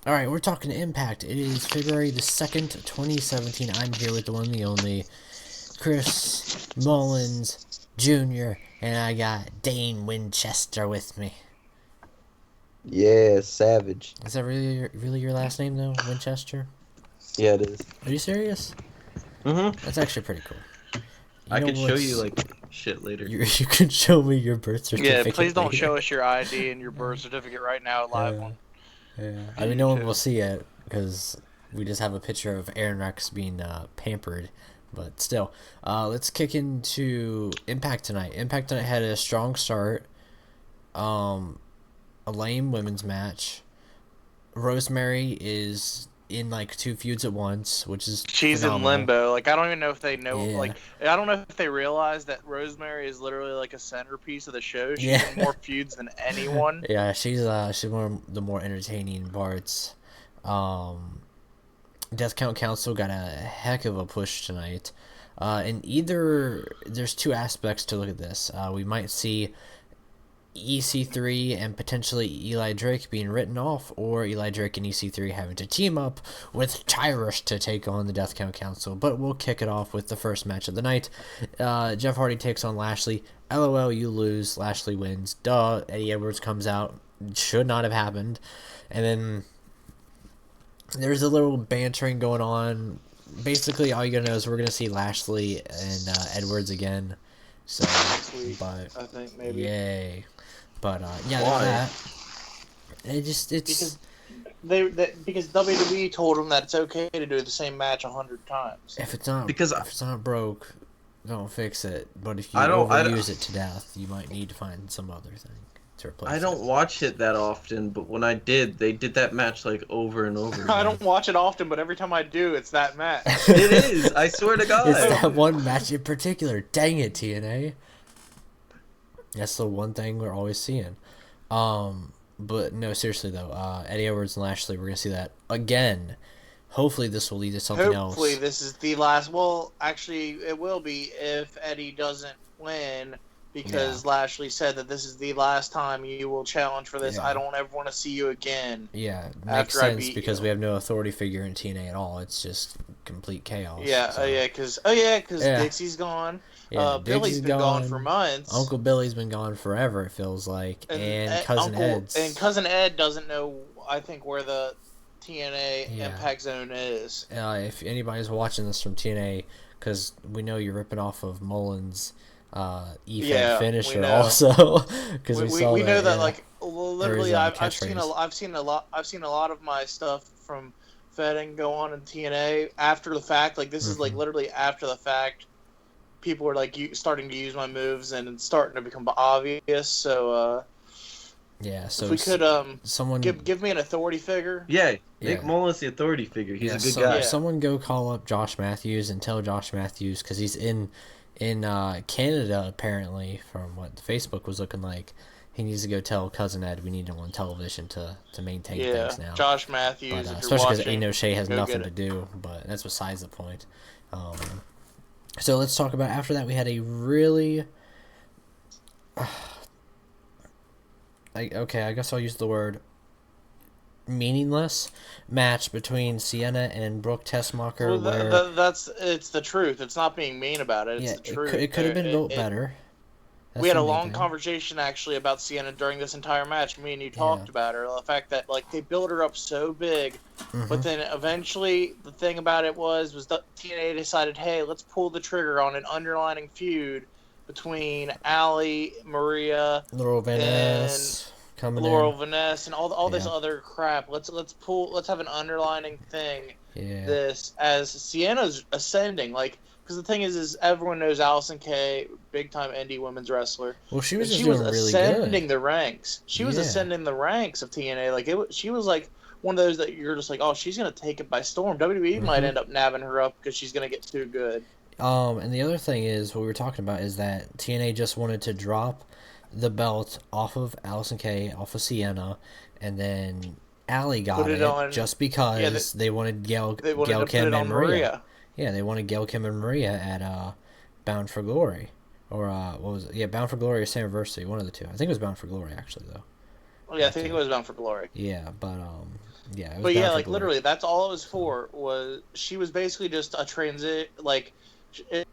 All right, we're talking Impact. It is February the 2nd, 2017. I'm here with the one and the only Chris Mullins Jr., and I got Dane Winchester with me. Yeah, savage. Is that really your last name, though? Winchester? Yeah, it is. Are you serious? Mm-hmm. That's actually pretty cool. You I know could show you what's. like shit later. You can show me your birth Yeah, please certificate don't later. show us your ID and your birth certificate right now, live Yeah, on yeah. I mean, no one will YouTube. see it because we just have a picture of Aaron Rex being pampered. But still, let's kick into Impact tonight. Impact tonight had a strong start. Um, a lame women's match. Rosemary is in like two feuds at once, which is She's in phenomenal. limbo. Like, I don't even know if they know. Yeah, Like, I don't know if they realize that Rosemary is literally like a centerpiece of the show. She's yeah, in more feuds than anyone. yeah. She's one of the more entertaining parts. Um, Death Count Council got a heck of a push tonight. And either there's two aspects to look at this. We might see EC3 and potentially Eli Drake being written off, or Eli Drake and EC3 having to team up with Tyrus to take on the Death Count Council. But we'll kick it off with the first match of the night. Jeff Hardy takes on Lashley. LOL, you lose. Lashley wins. Duh. Eddie Edwards comes out. Should not have happened. And then there's a little bantering going on. Basically, all you're gonna know is we're gonna see Lashley and Edwards again. So, Sweet, but I think maybe yay. But yeah, there's Why? that. It's because because WWE told them that it's okay to do the same match 100 times. Because if it's not broke, don't fix it. But if you I don't, I overuse don't, it to death, you might need to find some other thing to replace I don't it. watch it that often. But when I did, they did that match like over and over I again. don't watch it often, but every time I do, it's that match. It is. I swear to God. It's that one match in particular. Dang it, TNA. That's the one thing we're always seeing. But no, seriously though, Eddie Edwards and Lashley, we're gonna see that again. Hopefully, this will lead to something Hopefully, else. this is the last. Well, actually, it will be if Eddie doesn't win, because Lashley said that this is the last time you will challenge for this. Yeah. I don't ever want to see you again. Yeah, makes After I sense beat because you. we have no authority figure in TNA at all. It's just complete chaos. Yeah, so. because Yeah. Dixie's gone. Yeah, Billy's Diggs is been gone for months. Uncle Billy's been gone forever. It feels like, and cousin Ed's. And cousin Ed doesn't know. I think where the TNA Yeah. Impact Zone is. If anybody's watching this from TNA, because we know you're ripping off of Mullins' E-Fed Yeah, we finisher know. also, because we saw We know that yeah. like literally There is a I've seen catchphrase. I've seen a lot of my stuff from Fed go on in TNA after the fact. Like this is like Mhm. literally after the fact. People are like starting to use my moves and it's starting to become obvious. So Yeah, so if we could someone give me an authority figure. Yeah, make Yeah. Mullins the authority figure. He's yeah, a good so, guy. Yeah. someone go call up Josh Matthews and tell Josh Matthews because he's in Canada apparently from what Facebook was looking like. He needs to go tell cousin Ed we need him on television to maintain Yeah, things now. Josh Matthews. But If you're especially because watching, Ain't No Shay has go nothing get to it. do. But that's besides the point. Um, so let's talk about after that we had a really. I guess I'll use the word meaningless match between Sienna and Brooke Tessmacher. Well, where it's the truth. It's not being mean about it. It's yeah, the truth. it could have been built better. That's We had the a main long thing. conversation actually about Sienna during this entire match. Me and you talked about her. The fact that like they built her up so big, Mhm. but then eventually the thing about it was that TNA decided, hey, let's pull the trigger on an underlining feud between Allie, Maria, Laurel Van Ness coming Laurel in. Vanessa, and all this Yeah. other crap. Let's have an underlining thing. Yeah. This as Sienna's ascending, like. Because the thing is everyone knows Allison Kay, big time indie women's wrestler. Well, she was And just she was doing really ascending good. the ranks. She was Yeah. ascending the ranks of TNA. Like she was like one of those that you're just like, oh, she's gonna take it by storm. WWE might Mhm. end up nabbing her up because she's gonna get too good. And the other thing is what we were talking about is that TNA just wanted to drop the belt off of Allison Kay, off of Sienna, and then Allie got Put it, it on- just because yeah, they wanted Gail They wanted to put Kim it on and Maria. Maria. Yeah, they wanted Gail Kim and Maria at Bound for Glory. Or what was it? Yeah, Bound for Glory or Slammiversary, one of the two. I think it was Bound for Glory actually though. Yeah, I think it was Bound for Glory. Yeah, but yeah, it was But Bound yeah, for like Glory. literally, that's all it was for. Was she was basically just a transit. Like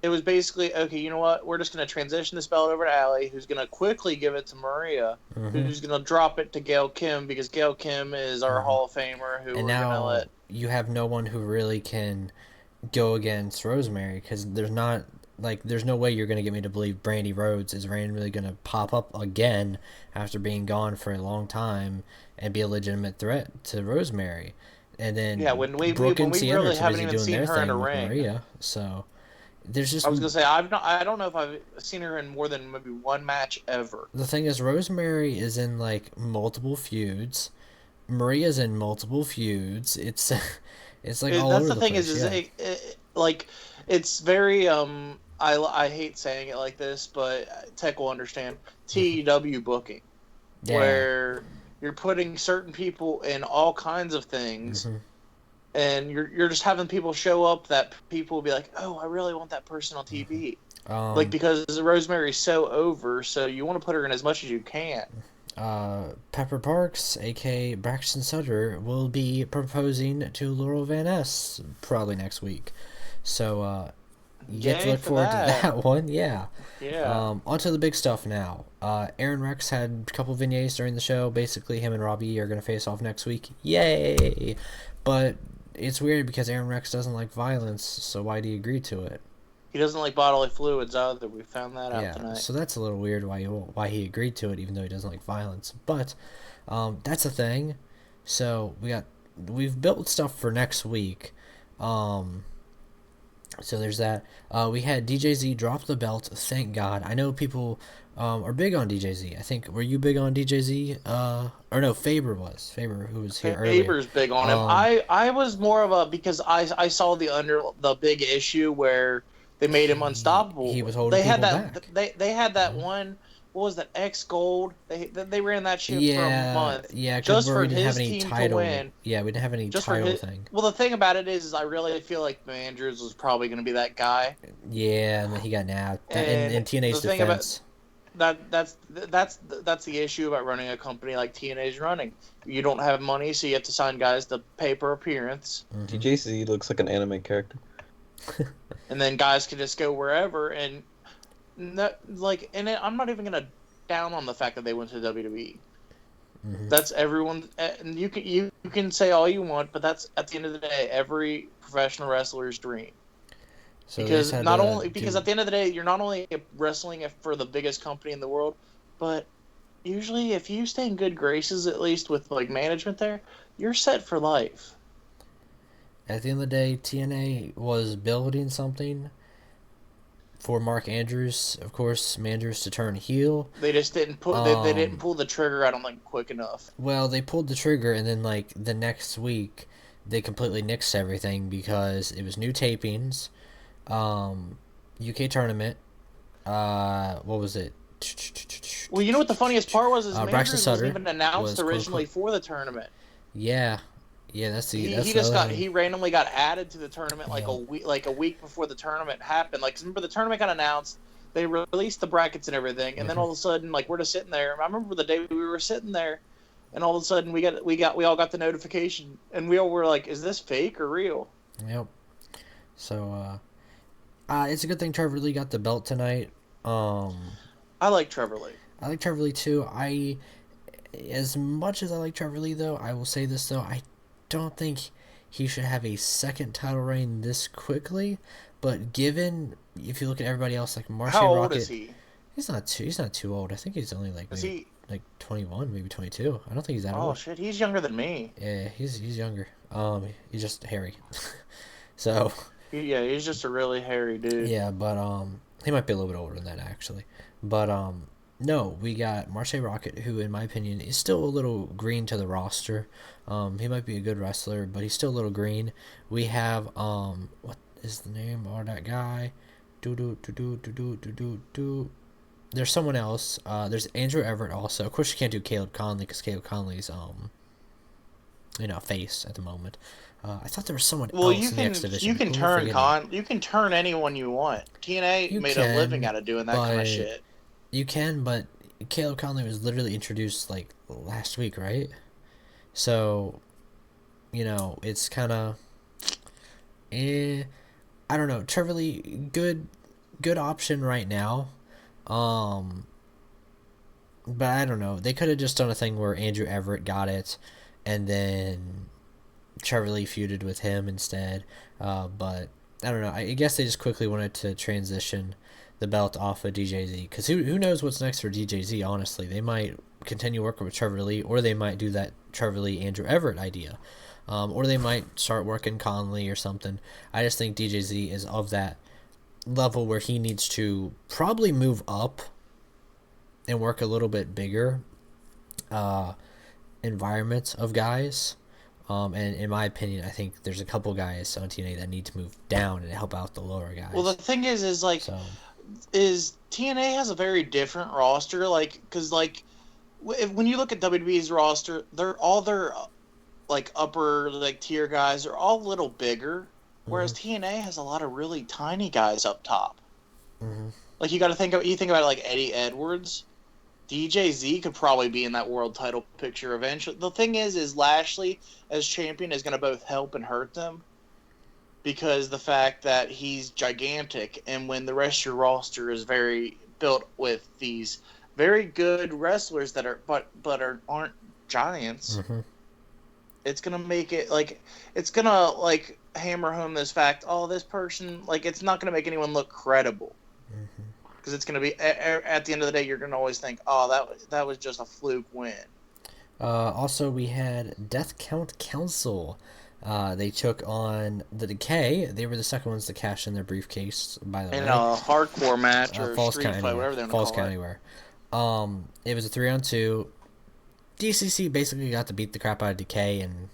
it was basically okay. You know what? We're just gonna transition this belt over to Allie, who's gonna quickly give it to Maria, who's gonna drop it to Gail Kim because Gail Kim is our Hall of Famer, who And we're gonna now let. you have no one who really can go against Rosemary because there's no way you're gonna get me to believe Brandy Rhodes is randomly gonna pop up again after being gone for a long time and be a legitimate threat to Rosemary. And then Yeah, Brooke when and we Sienna are really too haven't busy even doing seen their her in a thing with ring. Maria. So there's just I was gonna say I don't know if I've seen her in more than maybe one match ever. the thing is Rosemary is in like multiple feuds. Maria's in multiple feuds. It's like all That's over the the thing place. is Yeah. like it's very I hate saying it like this, but Tech will understand. TEW booking, Yeah. where you're putting certain people in all kinds of things, and you're just having people show up that people will be like, oh, I really want that person on TV. Like because Rosemary's so over, so you want to put her in as much as you can. Pepper Parks, aka Braxton Sutter, will be proposing to Laurel Van Ness probably next week. So you get to Yay look for forward to that. that one. Yeah. Yeah. On to the big stuff now. Aaron Rex had a couple vignettes during the show. Basically, him and Robbie are going to face off next week. Yay! But it's weird because Aaron Rex doesn't like violence, so why do you agree to it? He doesn't like bodily fluids either. We found that out Yeah, tonight. so that's a little weird why he agreed to it, even though he doesn't like violence. But that's a thing. So we've built stuff for next week. So there's that. We had DJZ drop the belt. Thank God. I know people are big on DJZ. I think were you big on DJZ? Or no, Faber was. Faber who was here earlier. Faber's big on him. I was more of a because I saw the big issue where they made him unstoppable. He was holding people back. They had that one. What was that? X Gold. They ran that shit for a month. Yeah, just we for didn't have his any team title. to win. Yeah, we didn't have any Just title thing. Well, the thing about it is I really feel like Andrews was probably going to be that guy. Yeah, and then he got nabbed. In TNA's defense. That's the issue about running a company like TNA's running. You don't have money, so you have to sign guys to pay per appearance. DJZ looks like an anime character. And then guys can just go wherever, and I'm not even gonna down on the fact that they went to WWE. That's everyone, and you can say all you want, but that's at the end of the day every professional wrestler's dream. So because at the end of the day, you're not only wrestling for the biggest company in the world, but usually if you stay in good graces, at least with like management there, you're set for life. At the end of the day, TNA was building something for Mark Andrews, of course, Andrews to turn heel. They just didn't they didn't pull the trigger, I don't think, quick enough. Well, they pulled the trigger, and then like the next week, they completely nixed everything because it was new tapings, UK tournament. What was it? Well, you know what the funniest part was? Is Braxton Andrews Sutter wasn't even announced was originally for the tournament. Yeah, that's the. He randomly got added to the tournament a week before the tournament happened. Like, remember the tournament got announced, they released the brackets and everything, and then all of a sudden, like, we're just sitting there. I remember the day we were sitting there, and all of a sudden we all got the notification, and we all were like, "Is this fake or real?" Yep. So, it's a good thing Trevor Lee got the belt tonight. I like Trevor Lee. I like Trevor Lee too. As much as I like Trevor Lee, though, I will say this though: I don't think he should have a second title reign this quickly. But given, if you look at everybody else, like Marche How Rocket, old is he? He's not too old. I think he's only like 21, maybe 22. I don't think he's that old. Oh shit, he's younger than me. Yeah, he's younger. He's just hairy. So. Yeah, he's just a really hairy dude. Yeah, but he might be a little bit older than that actually. But no, we got Marche Rocket, who in my opinion is still a little green to the roster. He might be a good wrestler, but he's still a little green. We have what is the name of that guy? There's someone else. There's Andrew Everett also. Of course, you can't do Caleb Conley because Caleb Conley's face at the moment. I thought there was someone else in the X division. You can turn anyone you want. TNA made a living out of doing that kind of shit. You can, but Caleb Conley was literally introduced like last week, right? So, it's kind of, I don't know. Trevor Lee, good option right now. Um, but I don't know. They could have just done a thing where Andrew Everett got it, and then Trevor Lee feuded with him instead. But I don't know. I guess they just quickly wanted to transition the belt off of DJZ, because who knows what's next for DJZ? Honestly, they might continue working with Trevor Lee, or they might do that Trevor Lee Andrew Everett idea, or they might start working Conley or something. I just think DJZ is of that level where he needs to probably move up and work a little bit bigger environment of guys. And in my opinion, I think there's a couple guys on TNA that need to move down and help out the lower guys. Well, the thing is like, is TNA has a very different roster, like, because like, when you look at WWE's roster, their like upper like tier guys are all a little bigger, whereas TNA has a lot of really tiny guys up top. Like you think about it, like Eddie Edwards. DJZ could probably be in that world title picture eventually. The thing is Lashley as champion is going to both help and hurt them, because the fact that he's gigantic, and when the rest of your roster is very built with these very good wrestlers that are aren't giants, it's going to make it like, it's going to like hammer home this fact, this person, like, it's not going to make anyone look credible. Because it's going to be, at the end of the day, you're going to always think, that was just a fluke win. Also, we had Death Count Council. They took on the Decay. They were the second ones to cash in their briefcase, by the way. In a hardcore match or Falls street Count fight, whatever they're going to call it. Anywhere. It was a 3-on-2. DCC basically got to beat the crap out of Decay, and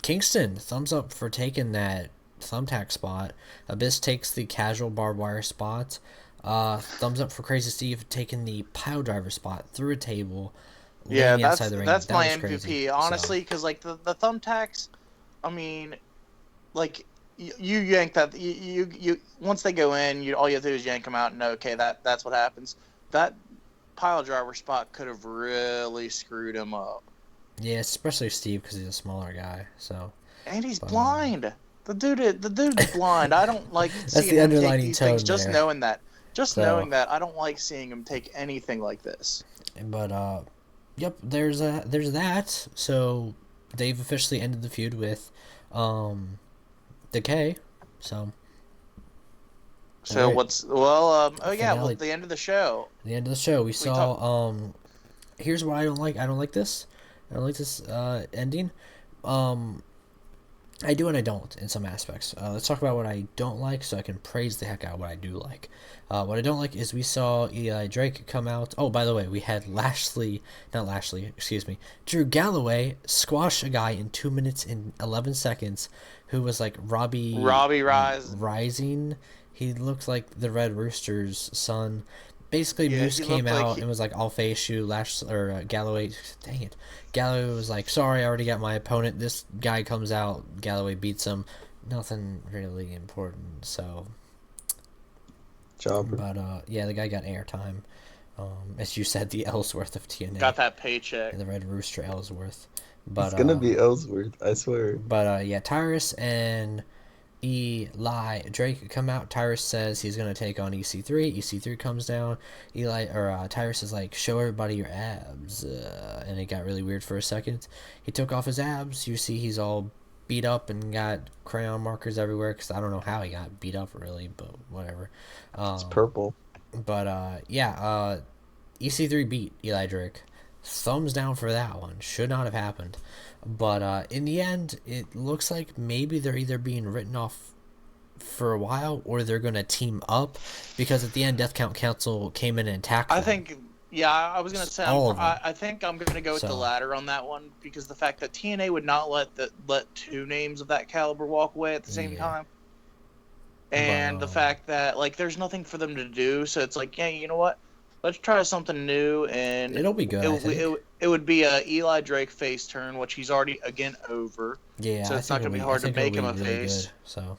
Kingston, thumbs up for taking that thumbtack spot. Abyss takes the casual barbed wire spot. Thumbs up for Crazy Steve taking the pile driver spot through a table. Yeah, that's my MVP, honestly, because like the thumbtacks, I mean, like you yank that, you once they go in, all you have to do is yank them out and know, okay, that's what happens. That pile driver spot could have really screwed him up. Yeah, especially Steve, because he's a smaller guy. So. And he's blind. The dude's blind. I don't like seeing him take these tone things. Just there. knowing that, I don't like seeing him take anything like this. But yep, there's that. So they've officially ended the feud with Decay. So. So right. The end of the show. The end of the show, we saw. Here's what I don't like. I don't like this ending. I do and I don't in some aspects. Let's talk about what I don't like, so I can praise the heck out of what I do like. What I don't like is we saw Eli Drake come out. Oh, by the way, we had Drew Galloway squash a guy in 2 minutes and 11 seconds, who was like Robbie Rising. He looked like the Red Rooster's son. Basically, Moose came out and was like, "I'll face you." Galloway, dang it. Galloway was like, "Sorry, I already got my opponent." This guy comes out, Galloway beats him. Nothing really important, so. Jobber. But, yeah, the guy got airtime. As you said, the Ellsworth of TNA. Got that paycheck. The Red Rooster Ellsworth. But, it's gonna be Ellsworth, I swear. But, yeah, Tyrus and Eli Drake come out. Tyrus says he's gonna take on EC3. EC3 comes down. Tyrus is like, "Show everybody your abs," and it got really weird for a second. He took off his abs. You see, he's all beat up and got crayon markers everywhere. Because I don't know how he got beat up, really, but whatever. It's purple. But yeah, EC3 beat Eli Drake. Thumbs down for that one. Should not have happened. But in the end, it looks like maybe they're either being written off for a while or they're going to team up, because at the end, Death Count Council came in and attacked them. I think, I was going to say, I think I'm going to go with the latter on that one, because the fact that TNA would not let two names of that caliber walk away at the same time. And the fact that, like, there's nothing for them to do, so it's like, yeah, you know what? Let's try something new, and it'll be good. It would be a Eli Drake face turn, which he's already again over. Yeah, so it's not going to be hard to make him a face. Good, so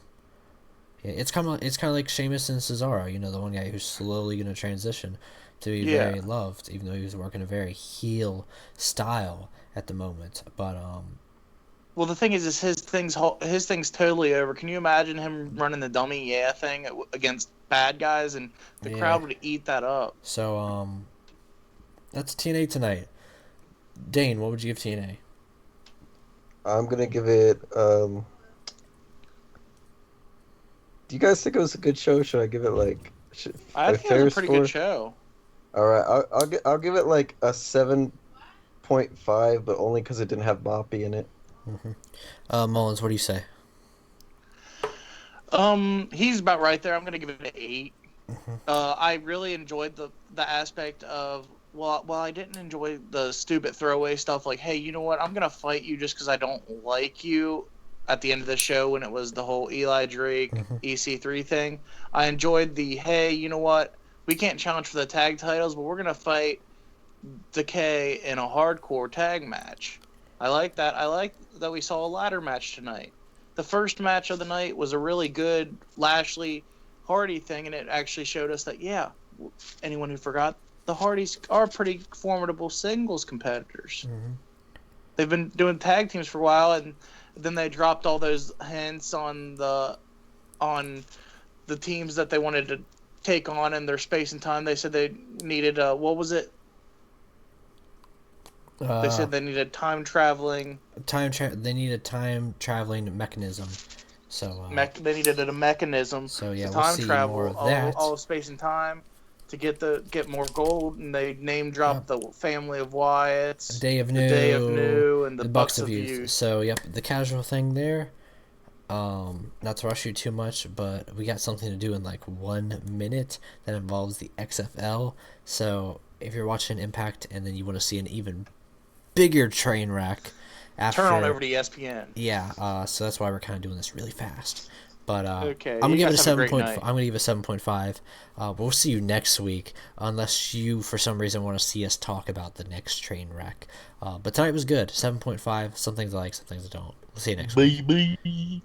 It's kind of like Sheamus and Cesaro. You know, the one guy who's slowly going to transition to be Yeah. very loved, even though he was working a very heel style at the moment. But Well, the thing is his thing's totally over. Can you imagine him running the dummy thing against bad guys, and the yeah. crowd would eat that up? So that's TNA tonight. Dane, what would you give TNA? I'm gonna give it. Do you guys think it was a good show? Should I give it like I a think it was fair a pretty score? good show. All right, I'll give it like a 7.5, but only because it didn't have Moppy in it. Mullins, what do you say? He's about right there. I'm gonna give it an 8. I really enjoyed the aspect of while I didn't enjoy the stupid throwaway stuff like, hey, you know what? I'm gonna fight you just because I don't like you. At the end of the show, when it was the whole Eli Drake EC3 thing, I enjoyed the hey, you know what? We can't challenge for the tag titles, but we're gonna fight Decay in a hardcore tag match. I like that. I like that we saw a ladder match tonight. The first match of the night was a really good Lashley Hardy thing, and it actually showed us that, yeah, anyone who forgot, the Hardys are pretty formidable singles competitors. They've been doing tag teams for a while, and then they dropped all those hints on the teams that they wanted to take on in their space and time. They said they needed what was it? They said they needed time traveling. They need a time traveling mechanism. So They needed a mechanism. So yeah, to we'll time see travel more of that. all of space and time to get more gold, and they name dropped the family of Wyatts, Day of New, and the Bucks Bucks of Youth. So yep, the casual thing there. Not to rush you too much, but we got something to do in like 1 minute that involves the XFL. So if you're watching Impact and then you want to see an even bigger train wreck, turn on over to ESPN. Yeah, so that's why we're kind of doing this really fast. But okay, I'm gonna give it a 7.5. night. I'm gonna give it a 7.5. But we'll see you next week, unless you for some reason want to see us talk about the next train wreck. But tonight was good. 7.5. Some things I like, some things I don't. We'll see you next week.